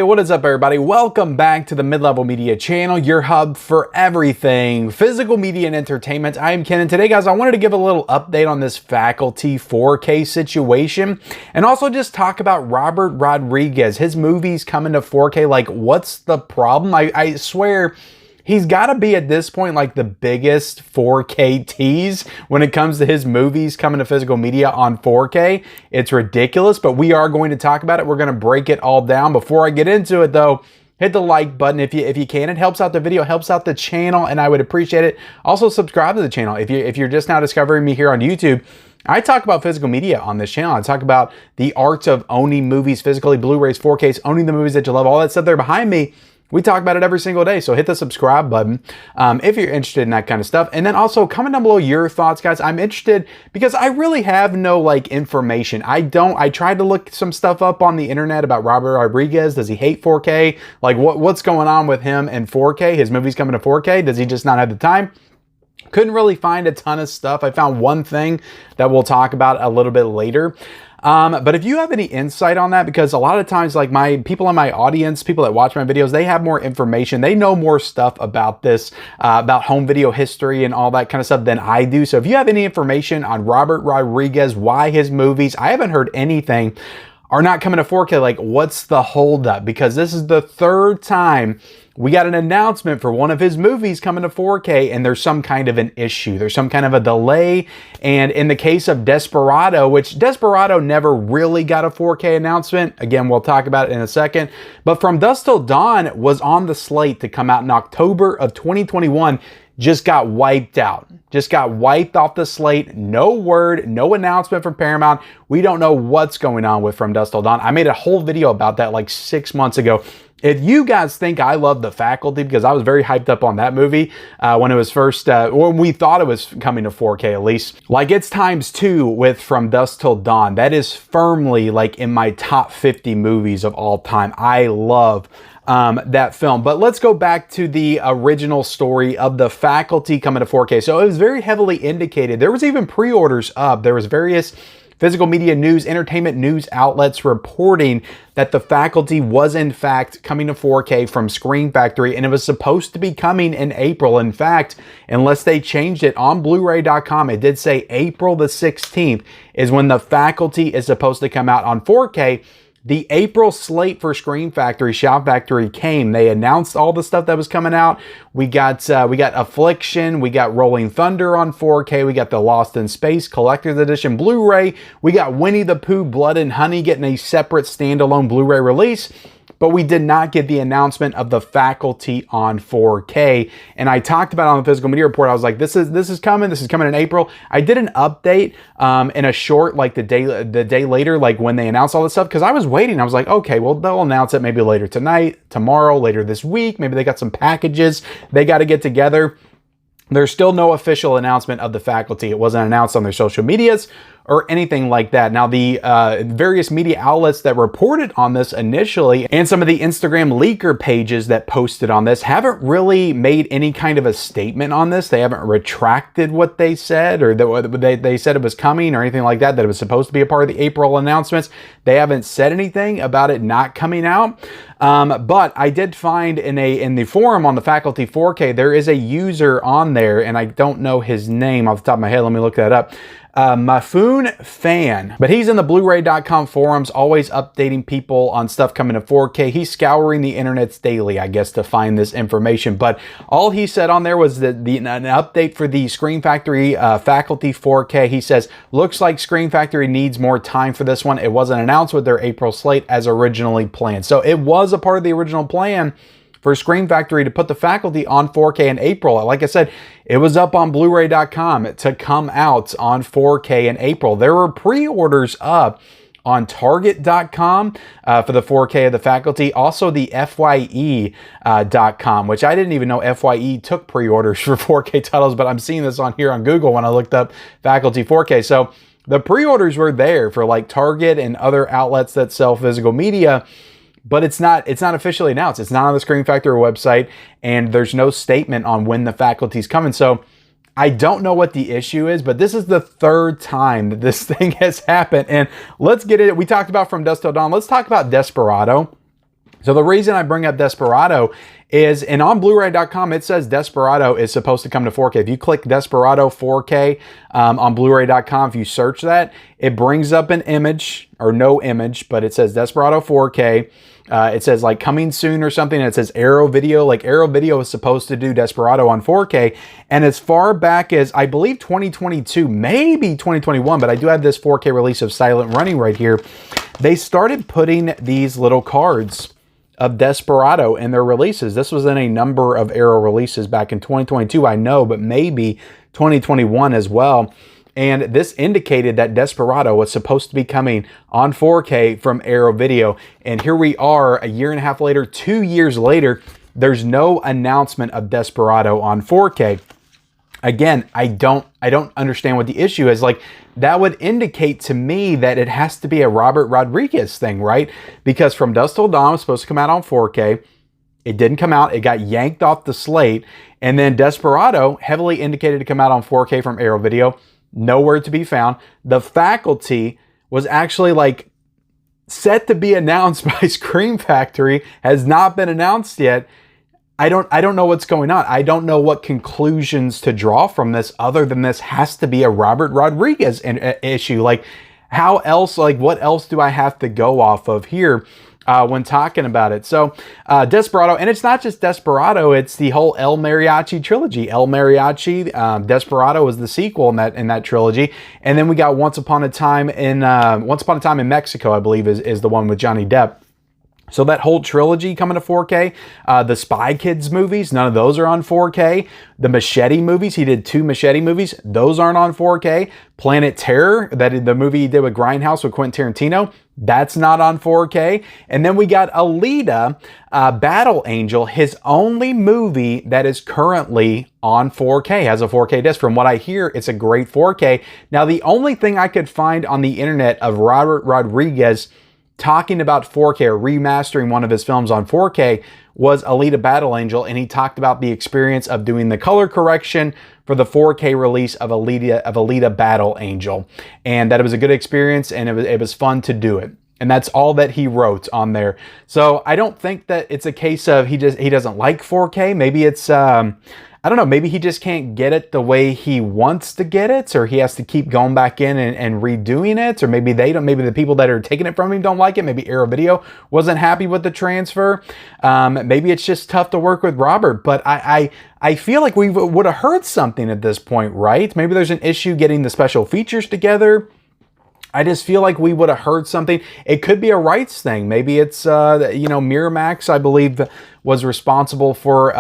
what is up everybody? Welcome back to the Mid-Level Media channel, your hub for everything physical media and entertainment. I am Ken, and today guys, I wanted to give a little update on this faculty 4K situation and also just talk about Robert Rodriguez, his movies coming to 4K. Like, what's the problem? I swear, he's got to be at this point like the biggest 4K tease when it comes to his movies coming to physical media on 4K. It's ridiculous, but we are going to talk about it. We're going to break it all down. Before I get into it though, hit the like button if you can. It helps out the video, helps out the channel, and I would appreciate it. Also subscribe to the channel. If you're just now discovering me here on YouTube, I talk about physical media on this channel. I talk about the art of owning movies physically, Blu-rays, 4Ks, owning the movies that you love, all that stuff there behind me. We talk about it every single day, so hit the subscribe button if you're interested in that kind of stuff. And then also comment down below your thoughts, guys. I'm interested because I really have no like information. I tried to look some stuff up on the internet about Robert Rodriguez. Does he hate 4K? Like what's going on with him and 4K? His movie's coming to 4K. Does he just not have the time? Couldn't really find a ton of stuff. I found one thing that we'll talk about a little bit later. But if you have any insight on that, because a lot of times like my people in my audience, people that watch my videos, they have more information. They know more stuff about this, about home video history and all that kind of stuff than I do. So if you have any information on Robert Rodriguez, why his movies, I haven't heard anything, are not coming to 4K, like what's the holdup? Because this is the third time we got an announcement for one of his movies coming to 4K and there's some kind of an issue. There's some kind of a delay. And in the case of Desperado, which Desperado never really got a 4K announcement. Again, we'll talk about it in a second. But From Dusk Till Dawn was on the slate to come out in October of 2021. Just got wiped out. Just got wiped off the slate. No word, no announcement from Paramount. We don't know what's going on with From Dusk Till Dawn. I made a whole video about that like 6 months ago. If you guys think I love The Faculty, because I was very hyped up on that movie when it was first, when we thought it was coming to 4K at least. Like it's ×2 with From Dusk Till Dawn. That is firmly like in my top 50 movies of all time. I love that film. But let's go back to the original story of The Faculty coming to 4K. So it was very heavily indicated. There was even pre-orders up. There was various physical media news, entertainment news outlets reporting that The Faculty was in fact coming to 4K from Screen Factory, and it was supposed to be coming in April. In fact, unless they changed it on blu-ray.com, it did say April the 16th is when The Faculty is supposed to come out on 4K. The April slate for Screen Factory, Shout Factory came. They announced all the stuff that was coming out. We got Affliction, we got Rolling Thunder on 4K, we got the Lost in Space Collector's Edition Blu-ray, we got Winnie the Pooh Blood and Honey getting a separate standalone Blu-ray release. But we did not get the announcement of The Faculty on 4K. And I talked about it on the Physical Media Report. I was like, this is coming in April. I did an update in a short, like the day later, like when they announced all this stuff, because I was waiting. I was like, okay, well, they'll announce it maybe later tonight, tomorrow, later this week. Maybe they got some packages they got to get together. There's still no official announcement of The Faculty. It wasn't announced on their social medias or anything like that. Now, the various media outlets that reported on this initially and some of the Instagram leaker pages that posted on this haven't really made any kind of a statement on this. They haven't retracted what they said, or they said it was coming or anything like that, that it was supposed to be a part of the April announcements. They haven't said anything about it not coming out. But I did find in the forum on The Faculty 4K, there is a user on there, and I don't know his name off the top of my head. Let me look that up. Mafoon Fan, but he's in the blu-ray.com forums, always updating people on stuff coming to 4K. He's scouring the internets daily, I guess, to find this information. But all he said on there was that an update for the Screen Factory Faculty 4K. He says, looks like Screen Factory needs more time for this one. It wasn't announced with their April slate as originally planned. So it was a part of the original plan for Screen Factory to put The Faculty on 4K in April. Like I said, it was up on blu-ray.com to come out on 4K in April. There were pre-orders up on Target.com for the 4K of The Faculty. Also the FYE.com, which I didn't even know FYE took pre-orders for 4K titles, but I'm seeing this on here on Google when I looked up Faculty 4K. So the pre-orders were there for like Target and other outlets that sell physical media. But it's not officially announced. It's not on the Screen Factory website, and there's no statement on when The Faculty's coming. So I don't know what the issue is, but this is the third time that this thing has happened. And let's get it. We talked about From Dusk Till Dawn. Let's talk about Desperado. So the reason I bring up Desperado is, and on Blu-ray.com, it says Desperado is supposed to come to 4K. If you click Desperado 4K on Blu-ray.com, if you search that, it brings up an image, or no image, but it says Desperado 4K. It says like coming soon or something, and it says Arrow Video. Like Arrow Video is supposed to do Desperado on 4K. And as far back as, I believe 2022, maybe 2021, but I do have this 4K release of Silent Running right here. They started putting these little cards of Desperado in their releases. This was in a number of Arrow releases back in 2022, I know, but maybe 2021 as well. And this indicated that Desperado was supposed to be coming on 4K from Arrow Video. And here we are a year and a half later, 2 years later, there's no announcement of Desperado on 4K. Again, I don't understand what the issue is. Like, that would indicate to me that it has to be a Robert Rodriguez thing, right? Because From Dusk Till Dawn was supposed to come out on 4K. It didn't come out. It got yanked off the slate. And then Desperado, heavily indicated to come out on 4K from Arrow Video, nowhere to be found. The Faculty was actually like set to be announced by Scream Factory, has not been announced yet. I don't know what's going on. I don't know what conclusions to draw from this other than this has to be a Robert Rodriguez issue. Like, how else, like what else do I have to go off of here when talking about it? So Desperado, and it's not just Desperado, it's the whole El Mariachi trilogy. El Mariachi, Desperado was the sequel in that trilogy. And then we got Once Upon a Time in Mexico, I believe is the one with Johnny Depp. So that whole trilogy coming to 4K. The Spy Kids movies, none of those are on 4K. The Machete movies, he did 2 Machete movies. Those aren't on 4K. Planet Terror, the movie he did with Grindhouse with Quentin Tarantino, that's not on 4K. And then we got Alita, Battle Angel, his only movie that is currently on 4K, has a 4K disc. From what I hear, it's a great 4K. Now, the only thing I could find on the internet of Robert Rodriguez talking about 4K or remastering one of his films on 4K was Alita Battle Angel, and he talked about the experience of doing the color correction for the 4K release of Alita Battle Angel, and that it was a good experience and it was fun to do it. And that's all that he wrote on there. So I don't think that it's a case of he doesn't like 4K. Maybe it's I don't know, maybe he just can't get it the way he wants to get it, or he has to keep going back in and redoing it, or maybe maybe the people that are taking it from him don't like it. Maybe Arrow Video wasn't happy with the transfer. Maybe it's just tough to work with Robert, but I feel like we would have heard something at this point, right? Maybe there's an issue getting the special features together. I just feel like we would have heard something. It could be a rights thing. Maybe it's, Miramax, I believe, was responsible for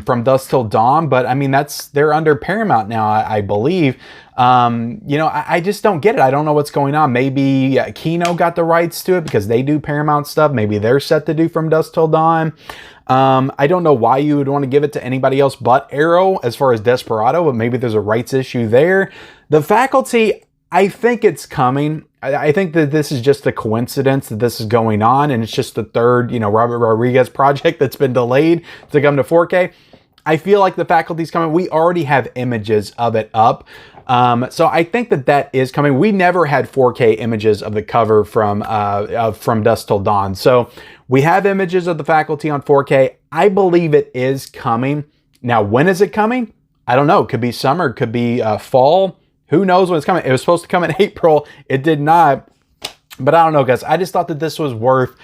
From Dusk Till Dawn. But, I mean, they're under Paramount now, I believe. I just don't get it. I don't know what's going on. Maybe Kino got the rights to it because they do Paramount stuff. Maybe they're set to do From Dusk Till Dawn. I don't know why you would want to give it to anybody else but Arrow as far as Desperado, but maybe there's a rights issue there. The Faculty, I think it's coming. I think that this is just a coincidence that this is going on, and it's just the third, Robert Rodriguez project that's been delayed to come to 4K. I feel like The Faculty's coming. We already have images of it up. So I think that is coming. We never had 4K images of the cover from Dusk Till Dawn. So we have images of The Faculty on 4K. I believe it is coming. Now, when is it coming? I don't know. It could be summer. It could be fall. Who knows when it's coming? It was supposed to come in April. It did not. But I don't know, guys. I just thought that this was worth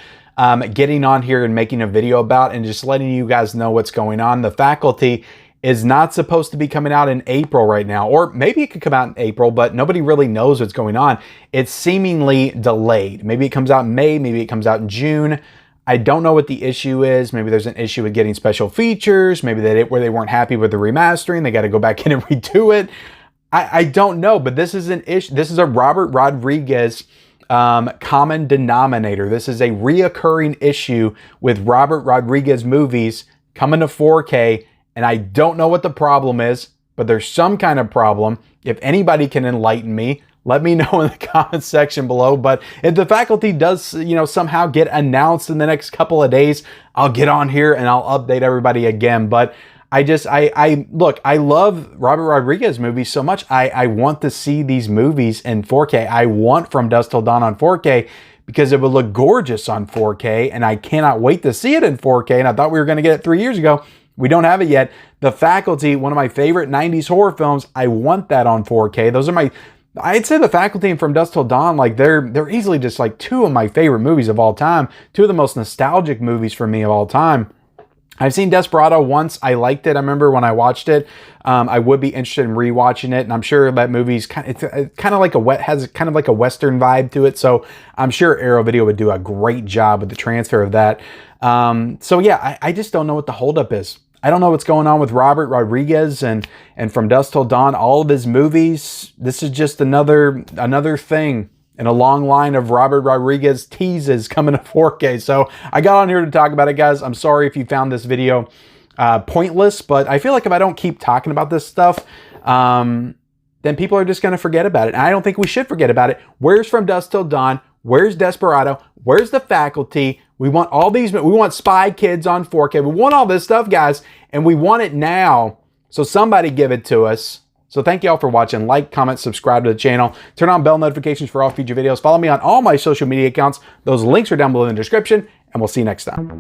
getting on here and making a video about and just letting you guys know what's going on. The Faculty is not supposed to be coming out in April right now. Or maybe it could come out in April, but nobody really knows what's going on. It's seemingly delayed. Maybe it comes out in May. Maybe it comes out in June. I don't know what the issue is. Maybe there's an issue with getting special features. Maybe where they weren't happy with the remastering. They got to go back in and redo it. I don't know, but this is an issue. This is a Robert Rodriguez common denominator. This is a reoccurring issue with Robert Rodriguez movies coming to 4K, and I don't know what the problem is, but there's some kind of problem. If anybody can enlighten me, let me know in the comments section below. But if The Faculty does, somehow get announced in the next couple of days, I'll get on here and I'll update everybody again. But I love Robert Rodriguez movies so much. I want to see these movies in 4K. I want From Dusk Till Dawn on 4K because it would look gorgeous on 4K, and I cannot wait to see it in 4K, and I thought we were going to get it 3 years ago. We don't have it yet. The Faculty, one of my favorite 90s horror films, I want that on 4K. Those are I'd say The Faculty and From Dusk Till Dawn, like they're easily just like two of my favorite movies of all time. Two of the most nostalgic movies for me of all time. I've seen Desperado once. I liked it. I remember when I watched it. I would be interested in rewatching it, and I'm sure that movie's has kind of like a Western vibe to it. So I'm sure Arrow Video would do a great job with the transfer of that. So yeah, I just don't know what the holdup is. I don't know what's going on with Robert Rodriguez and From Dusk Till Dawn. All of his movies. This is just another thing in a long line of Robert Rodriguez teases coming to 4K. So I got on here to talk about it, guys. I'm sorry if you found this video pointless, but I feel like if I don't keep talking about this stuff, then people are just going to forget about it. And I don't think we should forget about it. Where's From Dusk Till Dawn? Where's Desperado? Where's The Faculty? We want all these. We want Spy Kids on 4K. We want all this stuff, guys, and we want it now. So somebody give it to us. So thank you all for watching. Like, comment, subscribe to the channel. Turn on bell notifications for all future videos. Follow me on all my social media accounts. Those links are down below in the description, and we'll see you next time.